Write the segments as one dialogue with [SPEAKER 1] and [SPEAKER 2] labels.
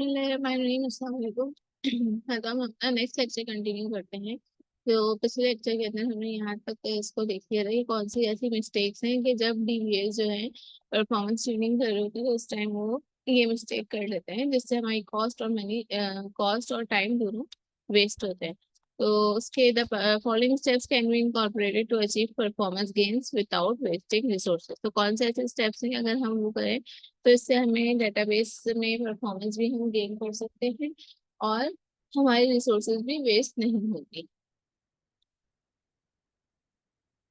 [SPEAKER 1] बिस्मिल्लाहिर्रहमानिर्रहीम। हाँ, तो हम अपना नेक्स्ट लेक्चर कंटिन्यू करते हैं। तो पिछले लेक्चर के अंदर हमने यहाँ तक इसको देख लिया था कि कौन सी ऐसी मिस्टेक्स हैं कि जब डीबीएस जो है परफॉर्मेंस ट्यूनिंग कर रहे होते हैं तो उस टाइम वो ये मिस्टेक कर लेते हैं, जिससे हमारी कॉस्ट और टाइम दोनों वेस्ट होते हैं। तो उसके the following steps can be incorporated to achieve performance gains without wasting resources. तो कौन से ऐसे स्टेप्स हैं अगर हम वो करें तो इससे हमें डेटाबेस में परफॉर्मेंस भी हम गेन कर सकते हैं और हमारी रिसोर्सेज भी वेस्ट नहीं होगी।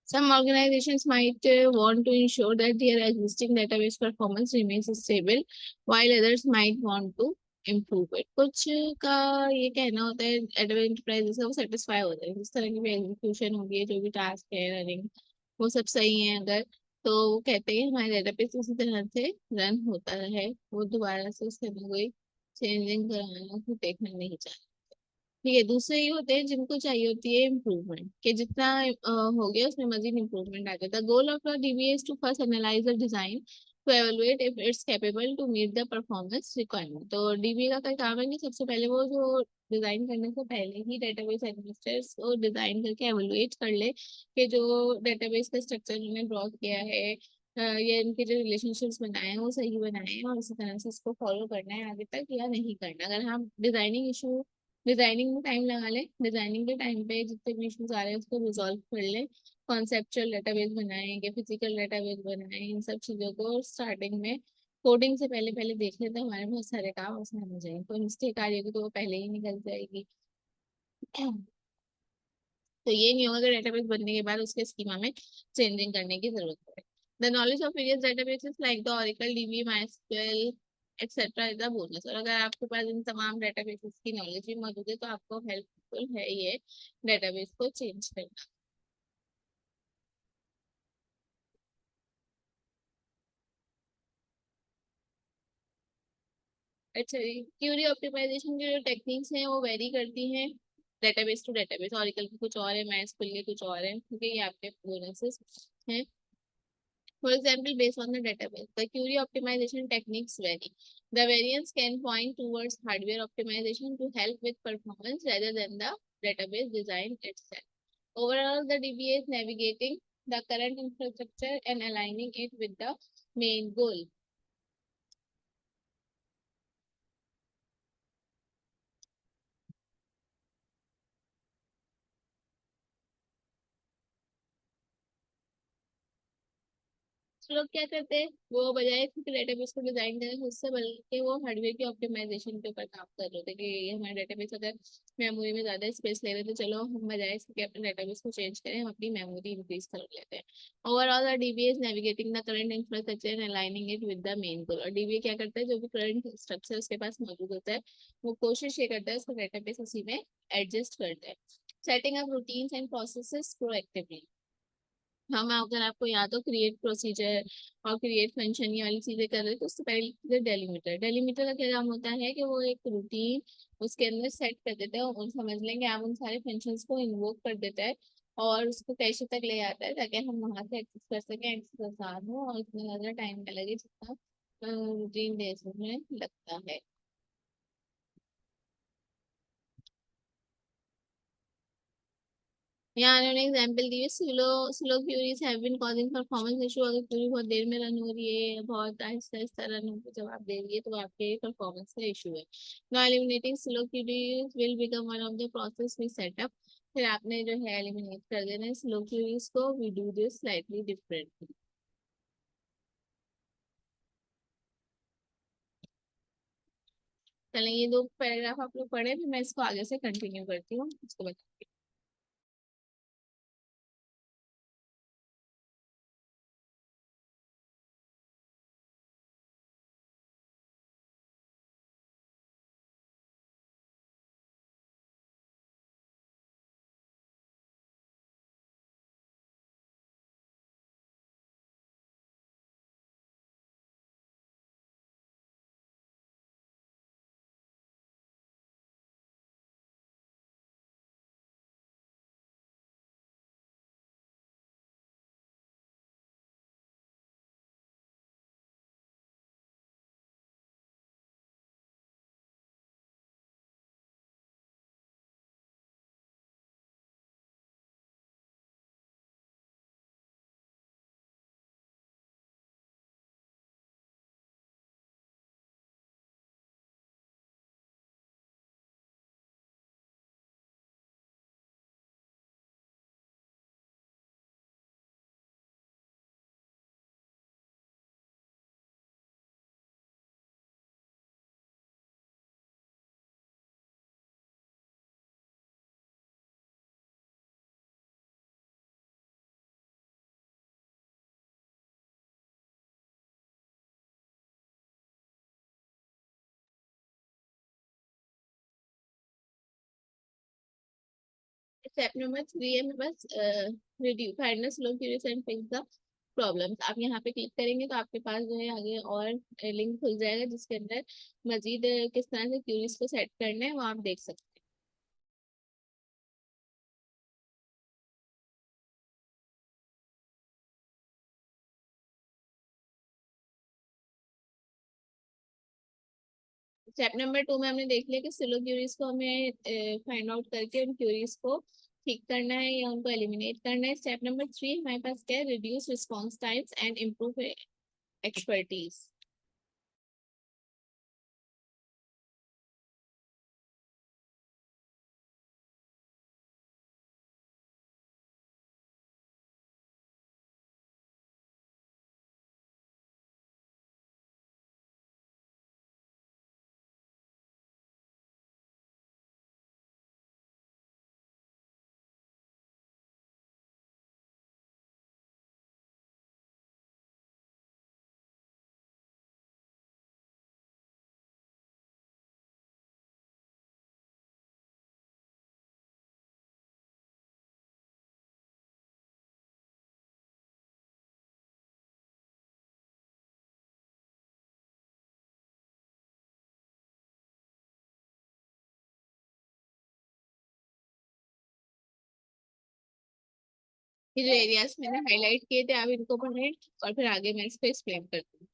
[SPEAKER 1] Some organizations might want to ensure that their existing database performance remains stable, while others might want to improve it. कुछ का ये कहना होता है एंटरप्राइजेस का वो सेटिस्फाई होता है जिस तरह की भी एग्जीक्यूशन होगी है, जो भी टास्क है रनिंग वो सब सही है अगर, तो वो कहते हैं हमारे डेटाबेस उसी तरह से रन होता रहे, वो दोबारा से उसमें कोई चेंजिंग कराना को देखना नहीं चाहते। ठीक है, दूसरे ये होते हैं जिनको चाहिए होती है इम्प्रूवमेंट, कि जितना हो गया उसमें मजीद इम्प्रूवमेंट आ जाता है। Goal of the DBS to first analyse the design to evaluate if it's capable to meet the performance requirement. तो डीबीए का क्या काम है कि सबसे पहले वो जो डिजाइन करने से पहले ही डेटाबेस एडमिनिस्ट्रेटर्स को डिजाइन करके एवेलुएट कर ले कि जो डेटाबेस का स्ट्रक्चर उन्होंने ड्रॉ किया है या इनके जो रिलेशनशिप्स बनाए हैं वो सही बनाए हैं और इसी तरह से इसको फॉलो करना है आगे तक या नहीं करना। अगर हम डिजाइनिंग में टाइम लगा ले, डिजाइनिंग के टाइम पे जितने भी इश्यूज आ रहे हैं उसको रिजॉल्व कर ले, कॉन्सेप्चुअल डेटाबेस बनाए कि फिजिकल डेटाबेस बनाए, इन सब चीजों को स्टार्टिंग में कोडिंग से पहले पहले देख लेते हैं, हमारे बहुत सारे काम आसान हो जाएंगे। कोई मिस्टेक आ रही होगी तो वो पहले ही निकल जाएगी। तो ये नहीं होगा कि डेटाबेस बनने के बाद उसके स्कीमा में चेंजिंग करने की जरूरत पड़े। The knowledge of various databases like the Oracle, DB, MySQL etcetera is the bonus. और अगर आपके पास इन तमाम डेटाबेसेस की नॉलेज भी मौजूद है तो आपको हेल्पफुल है ये डेटाबेस को चेंज करना। अच्छा, क्यूरी ऑप्टिमाइजेशन की जो टेक्निक्स हैं वो वेरी करती हैं डेटाबेस टू डेटाबेस। ओरेकल की कुछ और है, माइस्क्वेल के कुछ और है, क्योंकि ये आपके बोनसेस हैं। For example, based on the database, the query optimization techniques vary. The variance can point towards hardware optimization to help with performance rather than the database design itself. Overall, the DBA is navigating the current infrastructure and aligning it with the main goal. तो लोग क्या करते हैं, वो बजाय इसके database को design करें उससे बल्कि वो हार्डवेयर की ऑप्टिमाइजेशन के ऊपर काम कर रहे होते हैं कि ये हमारे डेटाबेस अगर मेमोरी में ज्यादा स्पेस ले रहे हैं तो चलो हम बजाय इसके अपने डेटाबेस को चेंज करें, हम अपनी मेमोरी इंक्रीज कर लेते हैं। Overall the dBA is navigating the current infrastructure and aligning it with the main goal. और डीबीए क्या करता है, जो भी करंट स्ट्रक्चर उसके पास मौजूद होता है वो कोशिश ये करता है उसका डेटाबेस उसी में एडजस्ट करता है। Setting up routines and processes proactively. हम अगर आपको याद हो क्रिएट प्रोसीजर और क्रिएट फंक्शन ये वाली चीजें कर रहे हैं तो उससे पहले डेलीमीटर। डेलीमीटर का क्या काम होता है कि वो एक रूटीन उसके अंदर सेट कर देता है और समझ लेंगे आप उन सारे फंक्शंस को इन्वोक कर देता है और उसको कैशे तक ले आता है ताकि हम वहां से एक्सेस कर सकें, एक्सेस आसान हो और इतना ज्यादा टाइम ना लगे जितना रूटीन बेस में लगता है। यहाँ उन्होंने एग्जाम्पल दी है, slow slow queries have been causing performance issue. अगर क्यूरी बहुत देर में रन हो रही है, बहुत आहिस्ता आहिस्ता रन होकर जवाब दे रही है तो आपके परफॉर्मेंस का इशू है। Now eliminating slow queries will become one of the process we set up. फिर आपने जो है एलिमिनेट कर देना है स्लो क्यूरीज को। We do this slightly differently. चलें, ये दो पैराग्राफ आप लोग पढ़े, फिर मैं इसको आगे से कंटिन्यू करती हूँ, इसको बताती हूँ। स्टेप नंबर 3 है मेरे पास, reduce find the slow queries and fix the problems. आप यहाँ पे क्लिक करेंगे तो आपके पास जो है आगे और लिंक खुल जाएगा जिसके अंदर मजीद किस तरह से क्यूरीज को सेट करना है वो आप देख सकते हैं। स्टेप नंबर 2 में हमने देख लिया कि स्लो क्यूरीज को हमें फाइंड आउट करके उन क्यूरीज को ठीक करना है या उनको एलिमिनेट करना है। स्टेप नंबर 3 हमारे पास क्या है, reduce response times and improve expertise. ये जो एरियाज मैंने हाईलाइट किए थे आप इनको पढ़ें और फिर आगे मैं इस पे एक्सप्लेन करती हूँ।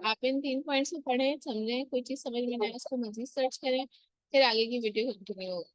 [SPEAKER 1] आप इन 3 पॉइंट्स को पढ़ें, समझें, कोई चीज समझ में ना आए उसको मजीद सर्च करें, फिर आगे की वीडियो कंटिन्यू होगी।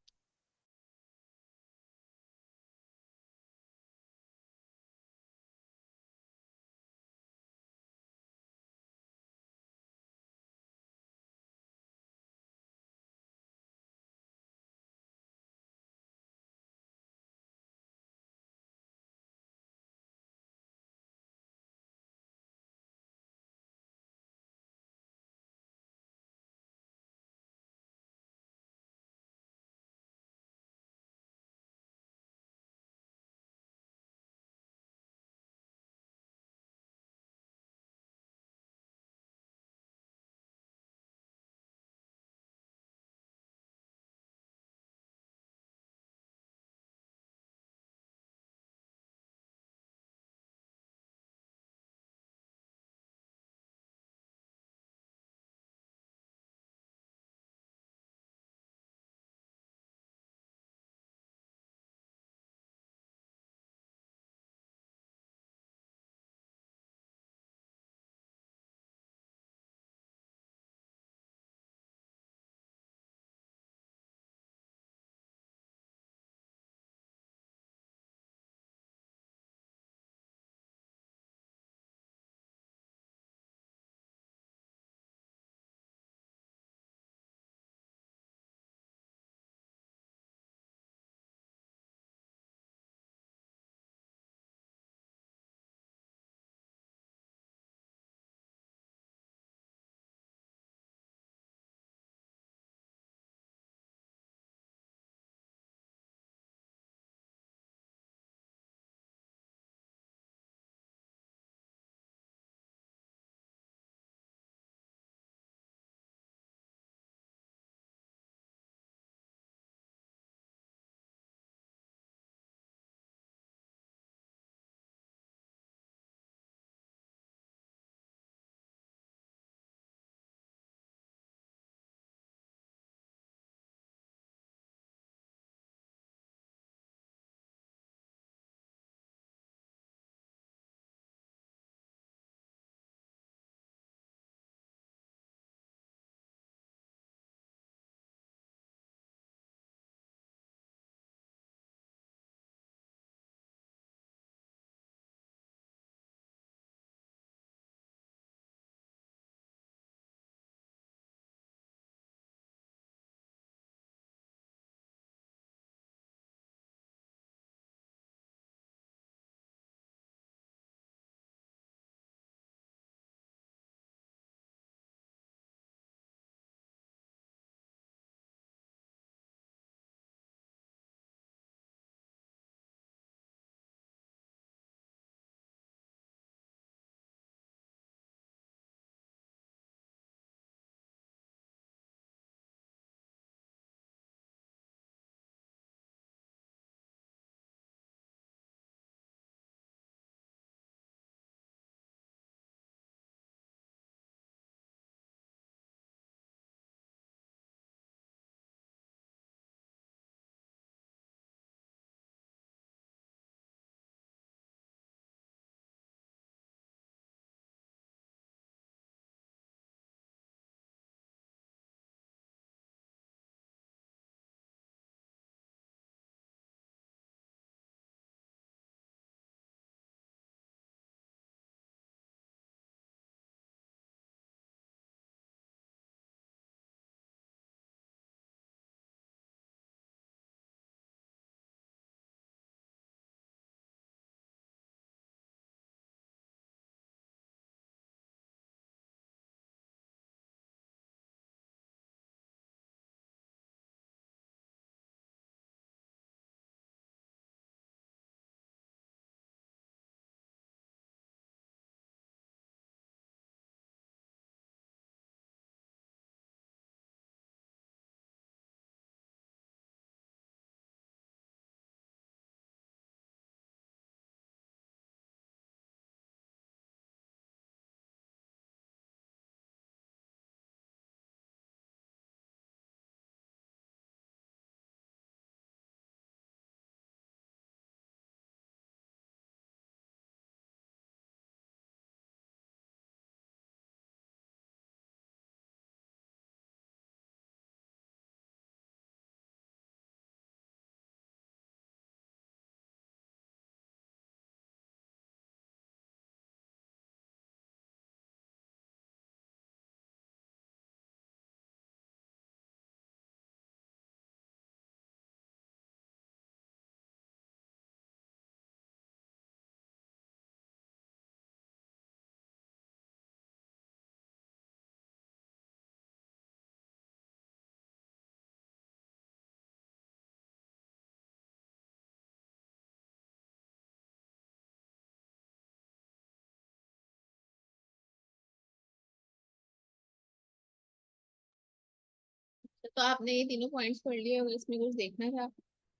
[SPEAKER 1] तो आपने ये तीनों पॉइंट्स पढ़ लिए, अगर इसमें कुछ देखना था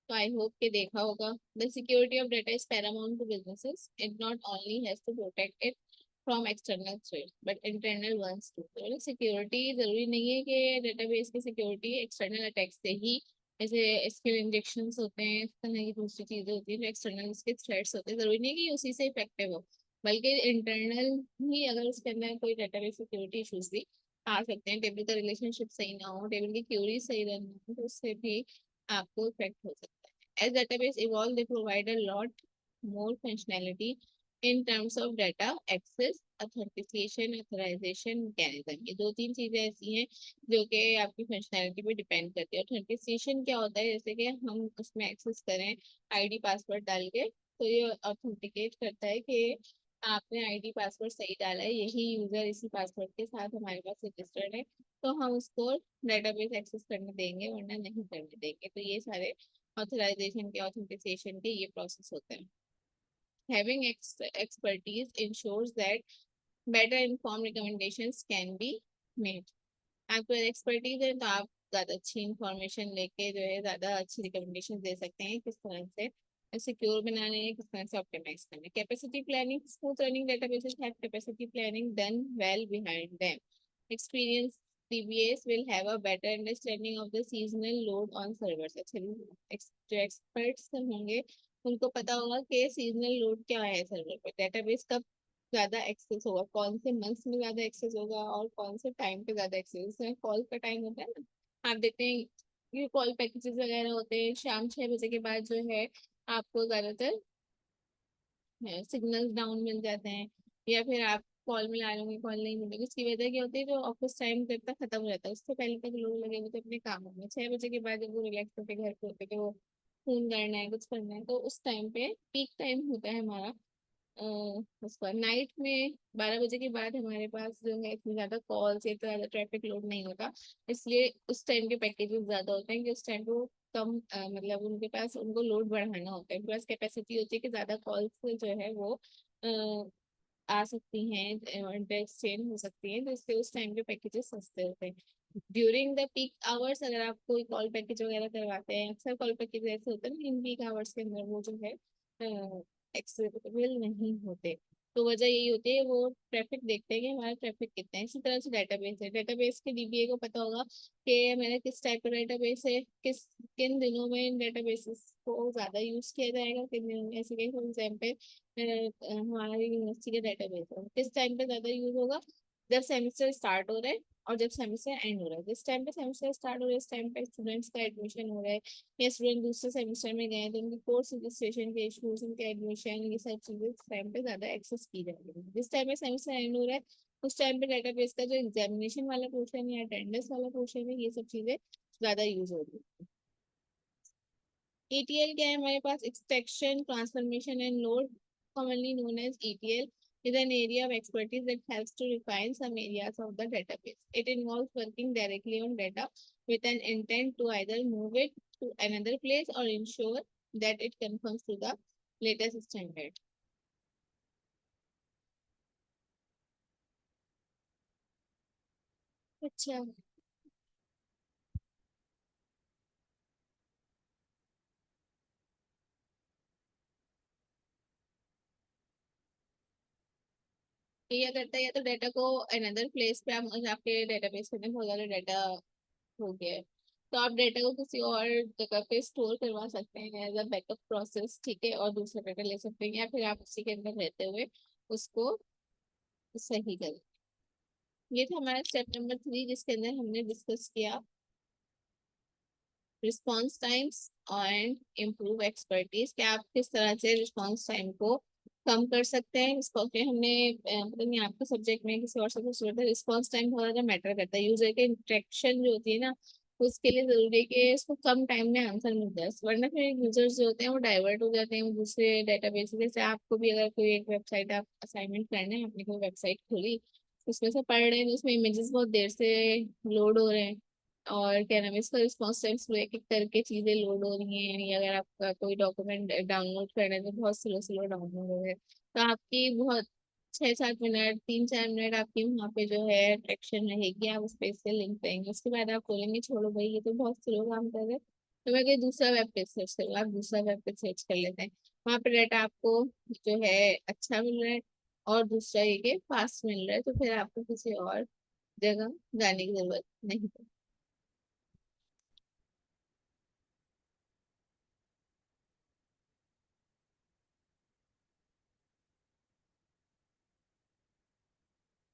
[SPEAKER 1] तो आई होप के देखा होगा। The security of data is paramount to businesses, it not only has to protect it from external threat but internal ones too. तो सिक्योरिटी जरूरी नहीं है कि डेटाबेस की सिक्योरिटी एक्सटर्नल अटैक से ही, जैसे एसक्यूएल इंजेक्शंस होते हैं, इस तरह की दूसरी चीजें होती हैं जो एक्सटर्नल इसके थ्रेट्स होते हैं, जरूरी नहीं है कि उसी से इफेक्टिव हो, बल्कि इंटरनल ही अगर उसके अंदर कोई डेटाबेस सिक्योरिटी इश्यूज भी आ सकते हैं, टेबल का रिलेशनशिप सही ना हो, टेबल की क्यूरी सही रहना हो, तो उससे भी आपको इफेक्ट हो सकता है। As database evolve, they provide a lot more functionality in terms of data access, authentication, authorization mechanism। ये दो तीन चीजें ऐसी हैं जो कि आपकी फंक्शनैलिटी पे डिपेंड करती है। ऑथेंटिकेशन क्या होता है, जैसे कि हम उसमें एक्सेस करें आईडी पासवर्ड डाल के, तो ये ऑथेंटिकेट करता है कि आपने आईडी पासवर्ड सही डाला है, यही यूजर इसी पासवर्ड के साथ हमारे पास रजिस्टर्ड है, तो हम उसको डेटाबेस एक्सेस करने देंगे, वरना नहीं करने देंगे। तो ये सारे ऑथराइजेशन के, ऑथेंटिकेशन के ये प्रोसेस होते हैं। Having expertise ensures that better informed recommendations can be made। आपको एक्सपर्टीज है तो आप ज्यादा अच्छी इंफॉर्मेशन लेके जो है ज्यादा अच्छी रिकमेंडेशन दे सकते हैं किस तरह से सिक्योर बनाने हैं, किस तरह से ऑप्टिमाइज करना है। Capacity planning, smooth running databases have capacity planning done well behind them. Experience DBAs will have a better understanding of the seasonal load on servers। अच्छा, जो एक्सपर्ट्स होंगे उनको पता होगा कि सीजनल लोड क्या है सर्वर पे, डेटाबेस कब ज्यादा एक्सेस होगा, कौन से मंथ्स में ज्यादा एक्सेस होगा और कौन से टाइम पे ज्यादा एक्सेस है। कॉल का टाइम होता है ना, आप देखते हैं ये कॉल पैकेजेस वगैरह होते हैं, शाम 6 बजे के बाद जो है आपको ज्यादातर सिग्नल्स डाउन मिल जाते हैं, या फिर आप कॉल मिला लोगे कॉल नहीं मिलेगी। उसकी वजह क्या होती है, जो ऑफिस टाइम तक तक खत्म हो जाता है, उससे पहले तक लोग लगे होते अपने कामों में। 6 बजे के बाद जब वो रिलैक्स होते घर पे होते कि वो फोन करना है, कुछ करना है, तो उस टाइम पे पीक टाइम होता है हमारा। उसका नाइट में 12 बजे के बाद हमारे पास जो है इतनी ज्यादा कॉल्स, इतना ज्यादा ट्रैफिक लोड नहीं होता, इसलिए उस टाइम के पैकेजेस ज्यादा होते हैं कि उस टाइम को कम मतलब उनके पास उनको लोड बढ़ाना होता है, उनके पास कैपेसिटी होती है कि ज्यादा कॉल्स जो है वो आ सकती हैं, एक्सचेंज हो सकती हैं, तो इसलिए उस टाइम के पैकेजेस सस्ते होते हैं। ड्यूरिंग द पीक आवर्स अगर आप कोई कॉल पैकेज वगैरह करवाते हैं, अक्सर कॉल पैकेज ऐसे होते हैं ना इन पीक आवर्स के अंदर वो जो है एक्सेसिबल नहीं होते, तो वजह यही होती है वो ट्रैफिक देखते हैं कि हमारा ट्रैफिक कितना है। इसी तरह से डेटाबेस है, डेटाबेस के DBA को पता होगा कि मेरा किस टाइप का डेटाबेस है, किस किन दिनों में इन डेटाबेसेस को ज्यादा यूज किया जाएगा, किन दिनों में। ऐसे फॉर एग्जाम्पल हमारी यूनिवर्सिटी का डेटाबेस है, किस टाइम पे ज्यादा यूज होगा, जब सेमेस्टर स्टार्ट हो रहा है और जब सेमेस्टर एंड हो रहा है। जिस टाइम पे सेमेस्टर स्टार्ट हो रहा है इस टाइम पे स्टूडेंट्स का एडमिशन हो रहा है, या स्टूडेंट दूसरे सेमेस्टर में गए हैं तो उनके कोर्स रजिस्ट्रेशन के इशूज, उनके एडमिशन, ये सब चीजें इस टाइम पे ज्यादा एक्सेस की जाती है। जिस टाइम पे सेमेस्टर एंड हो रहा है उस टाइम पे डेटाबेस का जो एग्जामिनेशन वाला पोर्शन है, अटेंडेंस वाला पोर्शन है, ये सब चीजें ज्यादा यूज हो रही है। ETL क्या है हमारे पास, extraction, transformation and load, commonly known as ETL, is an area of expertise that helps to refine some areas of the database. It involves working directly on data with an intent to either move it to another place or ensure that it conforms to the latest standard। अच्छा, ये क्या करता है, या तो data को another place पे, आप आपके डेटाबेस के अंदर बहुत ज्यादा डाटा हो गया है तो आप डेटा को किसी और जगह पे स्टोर करवा सकते हैं एज अ बैकअप प्रोसेस, ठीक है, और दूसरा डेटा ले सकते हैं, या फिर आप उसी के अंदर रहते हुए उसको सही करें। ये था हमारा स्टेप नंबर 3 जिसके अंदर हमने डिस्कस किया response times and improve expertise, कि आप किस तरह से रिस्पॉन्स टाइम को कम कर सकते हैं। इसको कि हमने पता नहीं आपके सब्जेक्ट में किसी और सब्जेक्ट में रिस्पॉन्स टाइम बहुत ज्यादा मैटर करता है, यूजर के इंटरेक्शन जो होती है ना, उसके लिए जरूरी है कि इसको कम टाइम में आंसर मिल जाए, वरना फिर यूजर्स जो होते हैं वो डाइवर्ट हो जाते हैं वो दूसरे डेटाबेस। जैसे आपको भी अगर कोई एक वेबसाइट, आप असाइनमेंट करना है, आपने कोई वेबसाइट खोली, उसमें से पढ़ रहे हैं तो उसमें इमेजेस बहुत देर से लोड हो रहे हैं, और क्या नाम है इसका रिस्पॉन्स टाइम स्लो, एक एक करके चीजें लोड हो रही हैं, या अगर आपका कोई डॉक्यूमेंट डाउनलोड करना है तो बहुत स्लो स्लो डाउनलोड हो रहा है, तो आपकी बहुत 6-7 मिनट, 3-4 मिनट आपकी वहाँ पे जो है अट्रैक्शन रहेगी, आप उस पेज से लिंक करेंगे। उसके बाद आप बोलेंगे छोड़ो भाई, ये तो बहुत स्लो काम कर रहे हैं, तो मैं कोई दूसरा वेब पेज सर्च करूँ। आप दूसरा वेब पेज सर्च कर लेते हैं, वहाँ पे डाटा आपको जो है अच्छा मिल रहा है और दूसरा ये कि फास्ट मिल रहा है, तो फिर आपको किसी और जगह जाने की जरूरत नहीं है।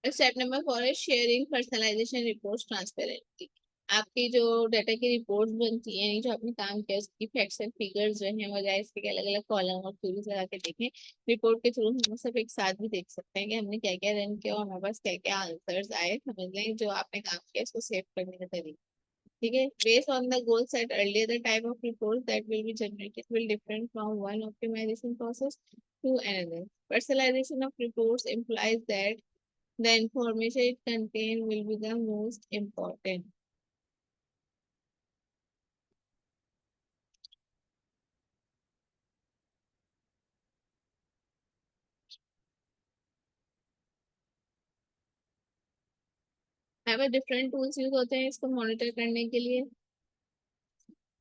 [SPEAKER 1] स्टेप नंबर 4 है शेयरिंग पर्सनलाइजेशन रिपोर्ट्स ट्रांसपेरेंटली। आपकी जो डाटा की रिपोर्ट्स बनती हैं, जो आपने काम किया उसकी फैक्ट्स एंड फिगर्स जो हैं बजाय इसके कि अलग अलग कॉलम और क्वेरीज लगा के देखें, रिपोर्ट के थ्रू हम सब एक साथ भी देख सकते हैं कि हमने क्या क्या रन किया और हमारे पास क्या क्या आंसर्स आए, समझ लें जो आपने काम किया इसको सेव करने का तरीका। ठीक है, based on the goal set earlier, the type of reports that will be generated will different from one optimization process to another. Personalization of reports implies that the information it contains will be the most important. यहाँ पर different tools use होते हैं इसको monitor करने के लिए।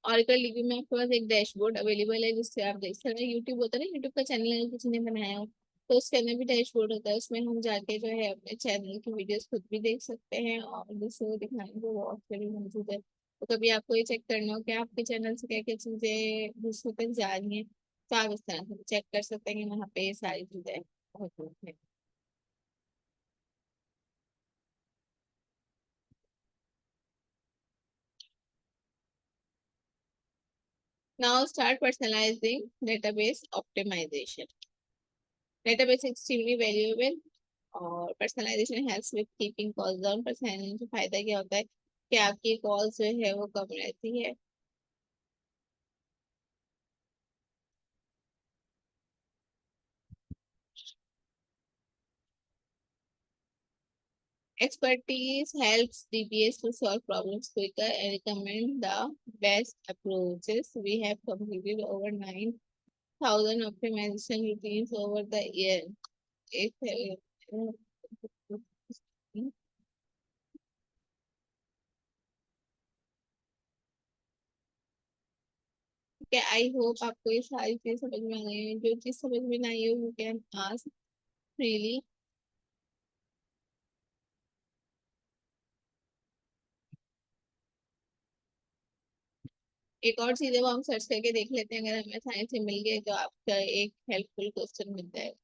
[SPEAKER 1] Oracle DB में आपके पास एक डैशबोर्ड अवेलेबल है जिससे आप देख सकते हैं। यूट्यूब होता है ना, यूट्यूब का चैनल अगर किसी ने बनाया हो तो उसके अंदर भी डैशबोर्ड होता है, उसमें हम जाके जो है अपने चैनल की वीडियोस खुद भी देख सकते हैं और दूसरों को दिखाने को वो ऑप्शन भी मौजूद है। तो कभी आपको ये चेक करना हो कि आपके चैनल से क्या क्या चीजें दूसरों तक जा रही हैं, तो आप इस तरह से चेक कर सकते हैं कि वहाँ पे ये सारी चीजें मौजूद है। Now start personalizing database optimization. Database is extremely valuable और personalisation helps with keeping calls down. Personalisation से फायदा क्या होता है कि आपकी कॉल्स जो है वो कम रहती है। Expertise helps DBS to solve problems quicker and recommend the best approaches. We have completed over 9,000 optimization routines over the year. If, okay, I hope आपको ये सारी चीजें समझ में आ गई हैं। जो चीज समझ में नहीं आई हो यू कैन आस्क फ्रीली। एक और चीज है वो हम सर्च करके देख लेते हैं, अगर हमें साइंस से मिल गए तो आपका एक हेल्पफुल क्वेश्चन मिल जाएगा।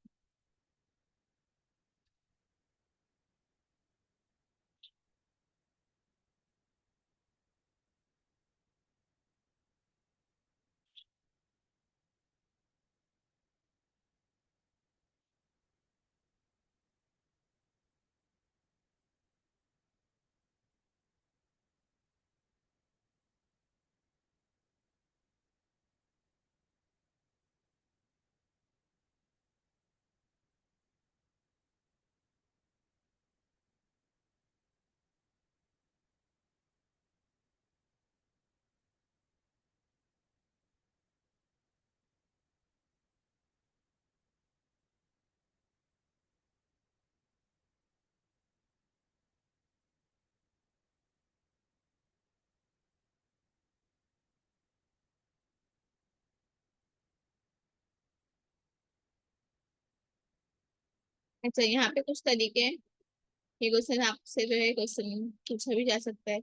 [SPEAKER 1] अच्छा, यहाँ पे कुछ तरीके हैं, ये क्वेश्चन आपसे जो है क्वेश्चन पूछा भी जा सकता है,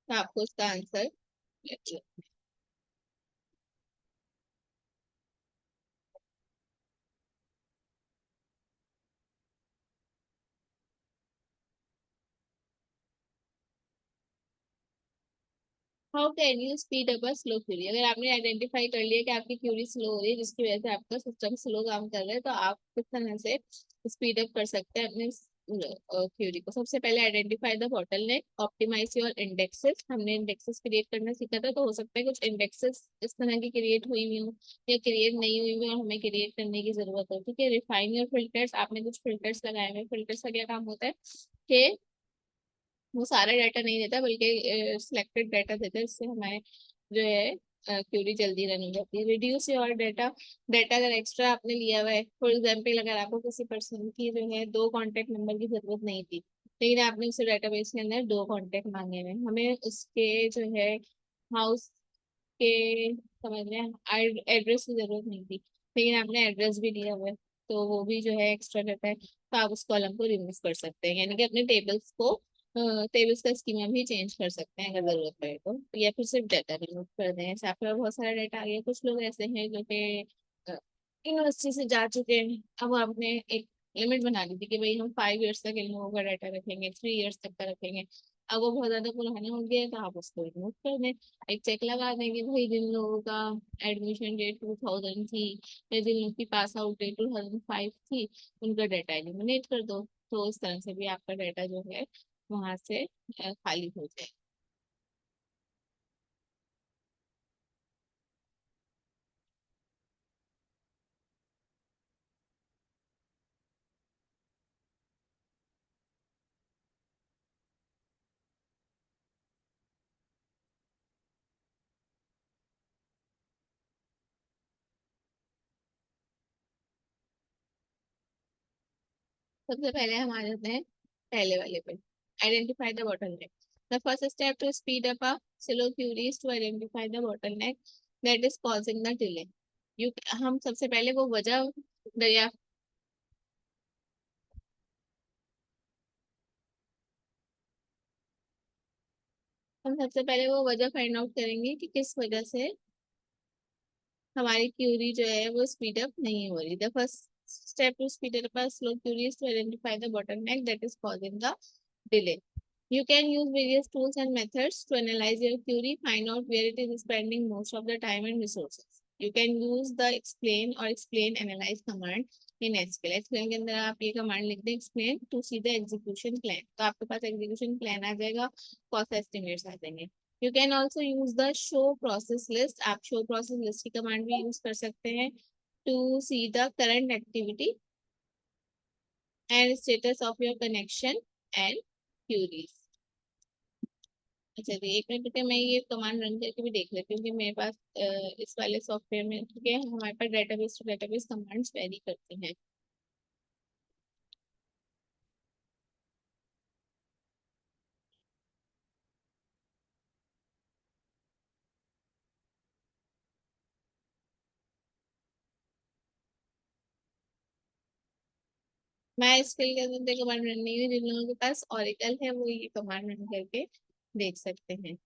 [SPEAKER 1] तो आपको उसका answer. How can you speed up a slow query. अगर आपने आइडेंटिफाई कर लिया कि आपकी क्यूरी स्लो हो रही है जिसकी वजह से आपका सिस्टम स्लो काम कर रहा है, तो आप किस तरह से स्पीड अप कर सकते हैं अपने क्यूरी को। सबसे पहले identify the bottleneck, optimise your indexes. हमने इंडेक्सेस क्रिएट करना सीखा था, तो हो सकता है कुछ इंडेक्सेस इस तरह की क्रिएट हुई हुई हो या क्रिएट नहीं हुई हुई और हमें क्रिएट करने की जरूरत हो। ठीक है, रिफाइन योर फिल्टर्स। आपने कुछ फिल्टर्स लगाए हुए, फिल्टर्स का क्या काम होता है कि वो सारा डाटा नहीं देता बल्कि सिलेक्टेड डाटा देता है, इससे हमें जो है क्यूरी जल्दी रन हो जाती है। रिड्यूस योर डाटा, डाटा अगर एक्स्ट्रा आपने लिया हुआ है, फॉर एग्जाम्पल अगर आपको किसी पर्सन की जो है 2 कॉन्टेक्ट नंबर की जरूरत नहीं थी, लेकिन आपने उसे डाटाबेस के अंदर 2 कॉन्टेक्ट मांगे हुए, हमें उसके जो है हाउस के, समझ रहे हैं, एड्रेस की जरूरत नहीं थी, लेकिन आपने एड्रेस भी दिया हुआ है, तो वो भी जो है एक्स्ट्रा रहता है, तो आप उस कॉलम को रिमूव कर सकते हैं, यानी कि अपने टेबल्स का स्कीमा भी चेंज कर सकते हैं अगर जरूरत पड़े तो, या फिर सिर्फ डाटा रिमूव कर दें। ऐसे आपके पास बहुत सारा डाटा आ गया। कुछ लोग ऐसे हैं जो कि यूनिवर्सिटी से जा चुके हैं, अब आपने एक लिमिट बना दी थी कि भाई हम 5 ईयर्स तक इन लोगों का डाटा रखेंगे, 3 ईयर्स तक का रखेंगे। अब वो बहुत ज्यादा पुराना हो गया है, तो आप उसको रिमूव कर दें। एक चेक लगा देंगे भाई जिन लोगों का एडमिशन डेट 2000 थी, या जिन लोगों की पास आउट डेट 2005 थी, उनका डाटा एलिमिनेट कर दो, तो इस तरह से भी आपका डाटा जो है वहां से खाली हो जाए। सबसे पहले हम आ जाते हैं पहले वाले पे, identify the bottleneck. The first step to speed up a slow query is to identify the bottleneck that is causing the delay. You हम सबसे पहले वो वजह दरिया हम सबसे पहले वो वजह फाइंड आउट करेंगे कि किस वजह से हमारी क्यूरी जो है वो स्पीड अप नहीं हो रही। The first step to speed up a slow query is to identify the bottleneck that is causing the delay. You can use various tools and methods to analyze your query, find out where it is spending most of the time and resources. You can use the explain or explain analyze command in SQL. explain के अंदर आप ये command लिख दें explain to see the execution plan, तो आपके पास execution plan आ जाएगा, cost estimates आ जाएंगे। You can also use the show process list, आप show process list की कमांड भी यूज कर सकते हैं to see the current activity and status of your connection and queries। अच्छा तो एक मिनट रुके, मैं ये कमांड रन करके भी देख लेती हूँ कि मेरे पास इस वाले सॉफ्टवेयर में, ठीक है, हमारे पास database to database commands vary करती हैं। मैं इसके लिए अंदर कमांड रन नहीं हुई, जिन लोगों के पास ऑरिकल है वो ये कमांड रन करके देख सकते हैं।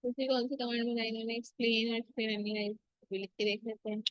[SPEAKER 1] दूसरी कौन सी कमांड बनाई इन्होंने, एक्सप्लेन और फिर एनालाइज भी लिख के देख लेते हैं।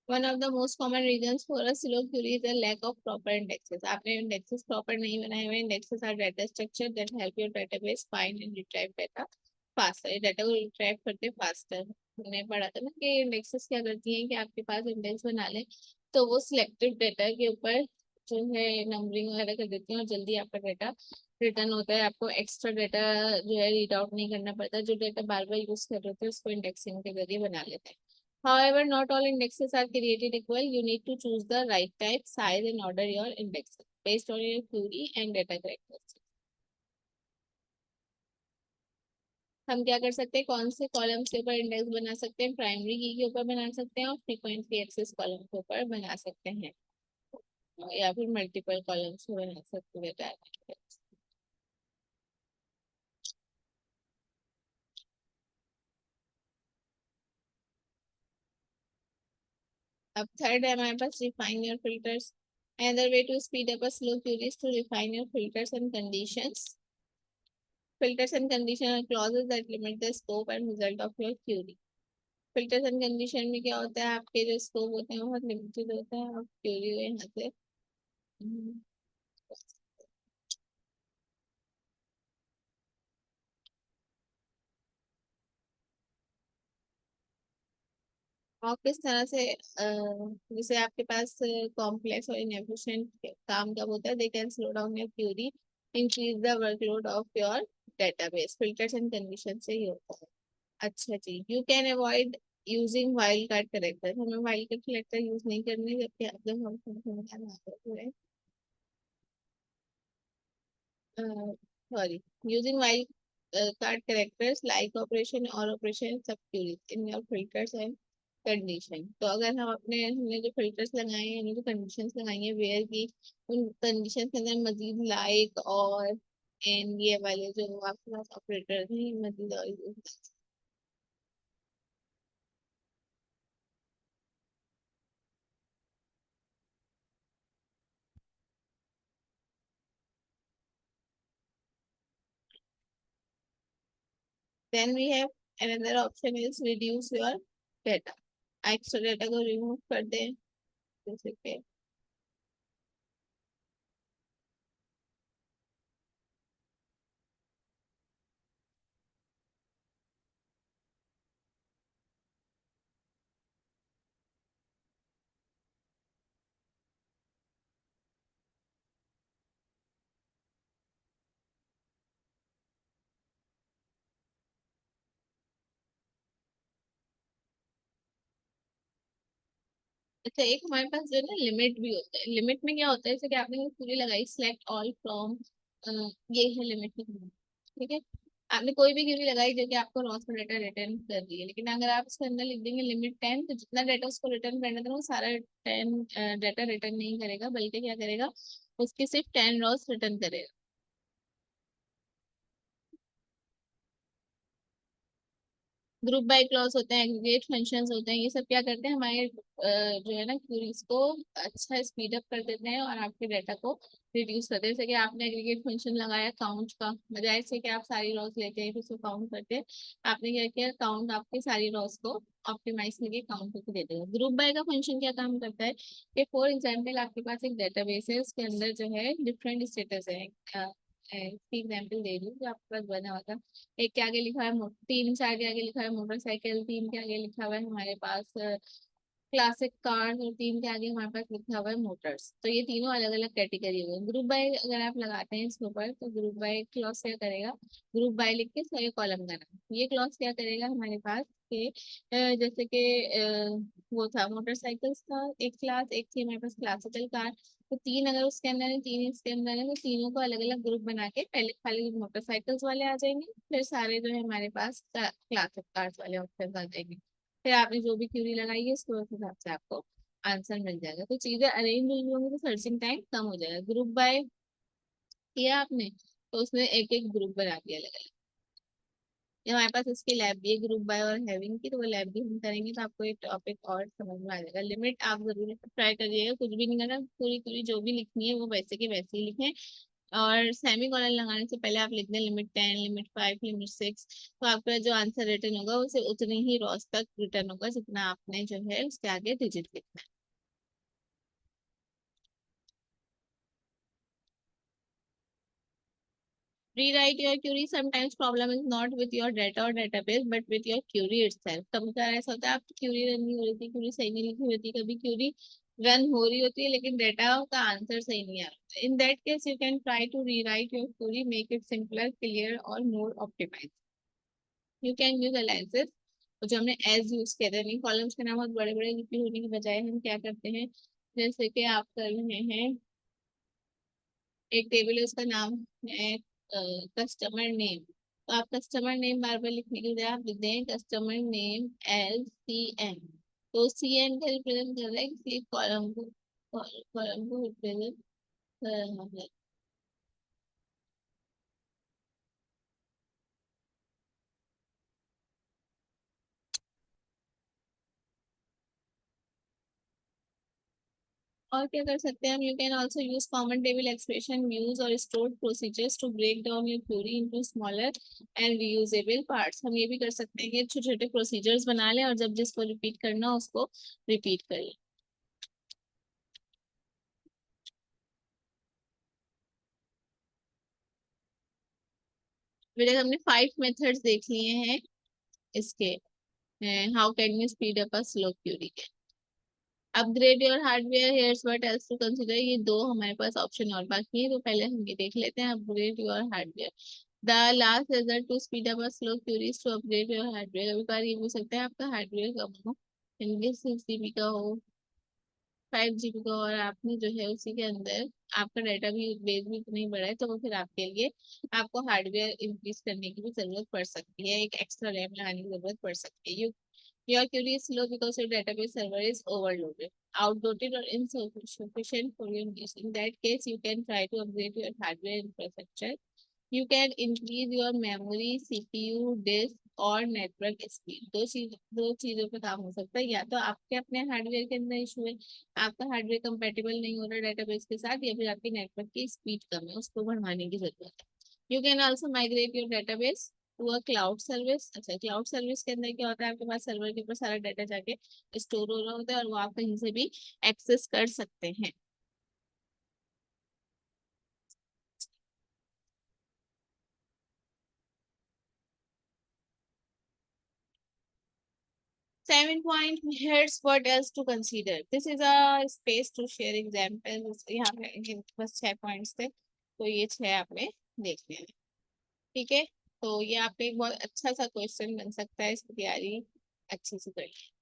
[SPEAKER 1] One of the most common reasons for a slow query is the lack of proper indexes. आपने इंडेक्सेस प्रॉपर नहीं बनाए हुए। Indexes are data structure that help your database find and retrieve data faster. ये data को retrieve करते faster. हमने पढ़ा था ना कि इंडेक्सेस क्या करती हैं कि आपके पास इंडेक्स बना ले तो वो सिलेक्टेड डाटा के ऊपर जो है नंबरिंग वगैरह कर देती हैं और जल्दी आपका डाटा रिटर्न होता है। आपको एक्स्ट्रा डाटा जो है रीड आउट नहीं करना पड़ता। जो डाटा बार बार यूज कर रहे होते हैं उसको इंडेक्सिंग के जरिए बना लेते हैं। However, not all indexes are created equal. You need to choose the right type, size, and order your indexes based on your query and data characteristics. हम क्या कर सकते हैं, कौन से कॉलम्स के ऊपर इंडेक्स बना सकते हैं, प्राइमरी की के ऊपर बना सकते हैं और फ्रीक्वेंटली एक्सेस कॉलम के ऊपर बना सकते हैं, या फिर मल्टीपल कॉलम्स पे बना सकते हैं। अब थर्ड है हमारे पास refine your filters. Another way to speed up a slow query is to refine your filters and conditions. Filters and condition are clauses that limit the scope and result of your query. Filters and condition में क्या होता है, आपके जो scope होते हैं वो बहुत लिमिटेड होता है, आप क्वेरी को यहाँ से हम्म, आप किस तरह से जैसे आपके पास कॉम्प्लेक्स और इनएफिशिएंट काम कब होता है, they can slow down your query, increase the workload of your database, filters and condition से ही होता है। अच्छा जी, you can avoid using wildcard character, हमें वाइल्ड कार्ड करेक्टर यूज नहीं करने, जबकि जब हम sorry, using while card characters like operation or operation subqueries in your filters and condition. तो अगर हम अपने हमने जो फिल्टर्स लगाए हैं, हमने जो कंडीशंस लगाई हैं वेयर की, उन कंडीशंस के अंदर मजीद लाइक और एंड ये वाले जो आपके पास ऑपरेटर हैं मजीद और then we have another option is reduce your data, extra data को रिमूव कर दें जैसे कि अच्छा, एक हमारे पास जो है ना लिमिट भी होता है, लिमिट में क्या होता है, जैसे कि आपने ये पूरी लगाई सिलेक्ट ऑल फ्रॉम, ये है लिमिट की command, ठीक है। आपने कोई भी क्वेरी लगाई जो कि आपको रॉस में डाटा रिटर्न कर रही है, लेकिन अगर आप उसके अंदर लिख देंगे लिमिट 10, तो जितना डाटा उसको रिटर्न करना था वो सारा 10 डाटा रिटर्न नहीं करेगा, बल्कि क्या करेगा, उसके सिर्फ 10 रॉस रिटर्न करेगा। ग्रुप बाय क्लॉज होते हैं, एग्रीगेट फंक्शंस होते हैं, ये सब क्या करते हैं, हमारे जो है ना क्वेरीज को अच्छा स्पीड अप कर देते हैं और आपके डाटा को रिड्यूस करते हैं। जैसे कि आपने एग्रीगेट फंक्शन लगाया काउंट का, बजाय से कि आप सारी रॉस लेते हैं फिर उसको काउंट करते हैं, आपने क्या किया, काउंट आपके सारी रॉस को ऑप्टिमाइज करके काउंट करके दे देगा। ग्रुप बाय का फंक्शन क्या काम करता है कि फॉर एग्जाम्पल आपके पास एक डेटाबेस है, उसके अंदर जो है डिफरेंट स्टेटस है, एग्जाम्पल दे रही हूँ जो आपके पास बना हुआ था, एक के आगे लिखा है तीन, चार के आगे लिखा है मोटरसाइकिल, तीन के आगे लिखा हुआ है हमारे पास क्लासिक कार्स, और तीन के आगे हमारे पास लिखा हुआ है मोटर्स। तो ये तीनों अलग अलग कैटेगरी हो गए। ग्रुप बाय अगर आप लगाते हैं इसके ऊपर, तो ग्रुप बाय क्लॉज क्या करेगा, ग्रुप बाय लिख के सारे कॉलम का नाम, ये क्लॉज क्या करेगा हमारे पास के जैसे कि वो था मोटरसाइकिल्स था एक क्लास, एक थी हमारे पास क्लासिकल कार, तो तीन अगर उसके अंदर है, तीन इसके अंदर है, तो तीनों को अलग अलग ग्रुप बना के पहले खाली मोटरसाइकिल्स वाले आ जाएंगे, फिर सारे जो है हमारे पास क्लासिक कार्स वाले ऑप्शन आ जाएंगे। फिर आपने जो भी क्यूरी लगाई है उसके उस हिसाब से आपको आंसर मिल जाएगा, तो चीजें अरेंज हुई होंगी तो सर्चिंग टाइम कम हो जाएगा। ग्रुप बाय किया आपने तो उसने एक एक ग्रुप बना दिया अलग अलग। ये हमारे पास इसकी लैब भी है ग्रुप बाय और हैविंग की, तो वो लैब भी हम करेंगे तो आपको ये टॉपिक और समझ में आ जाएगा। लिमिट आप जरूर ट्राई करिएगा, कुछ भी नहीं करना, पूरी पूरी जो भी लिखनी है वो वैसे की वैसे ही लिखें, और सेमी कॉलन लगाने से पहले आप लिख दें लिमिट 10, लिमिट 5, लिमिट 6, तो आपका जो आंसर रिटर्न होगा उसे उतनी ही रॉस तक रिटर्न होगा जितना आपने जो है उसके आगे डिजिट लिखना है। Rewrite your query. Sometimes problem is not with your data or database, but with your query itself. कभी कभार ऐसा होता है आपकी क्यूरी रन नहीं हो रही थी, क्यूरी सही नहीं लिखी होती, कभी क्यूरी रन हो रही होती है लेकिन डेटा का आंसर सही नहीं आ रहा। In that case you can try to rewrite your query, make it simpler, clear और more optimize. You can use aliases, जो हमने एज यूज किया था, नहीं कॉलम्स के नाम बहुत बड़े बड़े लिखे होने के बजाय हम क्या करते हैं, जैसे कि आप कर रहे हैं एक टेबल है उसका नाम है कस्टमर नेम, तो आप कस्टमर नेम बार बार लिखने के लिए आप लिख दें कस्टमर नेम LCN, तो CN का रिप्रेजेंट कर रहा है किसी कॉलम को, कॉलम को रिप्रेजेंट कर रहा है। और क्या कर सकते हैं हम, you can also use common table expression views और stored procedures to break down your query into smaller and reusable parts. हम ये भी कर सकते हैं कि छोटे छोटे प्रोसीजर्स बना लें और जब जिसको रिपीट करना हो उसको रिपीट कर लें। फिर हमने 5 मेथड्स देख लिए हैं इसके, how can you speed up a slow query के। Upgrade your hardware, here's what else to consider, ये दो हमारे पास ऑप्शन और बाकी है, तो पहले हम ये देख लेते हैं। Upgrade your hardware, the last result to speed up a slow query to upgrade your hardware. कभी बार ये भी हो सकता है आपका हार्डवेयर कम हो, इनके 6 GB का हो, 5 GB का, और आपने जो है उसी के अंदर आपका डाटा भी बेस भी नहीं बढ़ा है, तो वो फिर आपके लिए आपको हार्डवेयर इंक्रीज करने की भी जरूरत पड़ सकती है, एक एक्स्ट्रा रैम लगाने की जरूरत पड़ सकती है। Your query is slow because your database server is overloaded, outdated, or insufficient for your use. In that case, you can try to upgrade your hardware infrastructure. You can increase your memory, CPU, disk और network speed. दो चीजों पे काम हो सकता है, या तो आपके अपने हार्डवेयर के अंदर इशू है, आपका हार्डवेयर कंपेटेबल नहीं हो रहा डेटाबेस के साथ, या फिर आपकी नेटवर्क की स्पीड कम है, उसको बढ़वाने की जरूरत है। You can also migrate your database to a cloud service. अच्छा, क्लाउड सर्विस के अंदर क्या होता है, आपके पास सर्वर के ऊपर सारा डाटा जाके स्टोर हो रहा होता है और वो आप कहीं से भी एक्सेस कर सकते हैं। 7 point, here's what else to consider. This is a space to share examples. यहाँ पे बस 6 पॉइंट्स थे, तो ये 6 आपने देख लिया। ठीक है, तो ये आपका एक बहुत अच्छा सा क्वेश्चन बन सकता है, इसकी तैयारी अच्छे से करिए।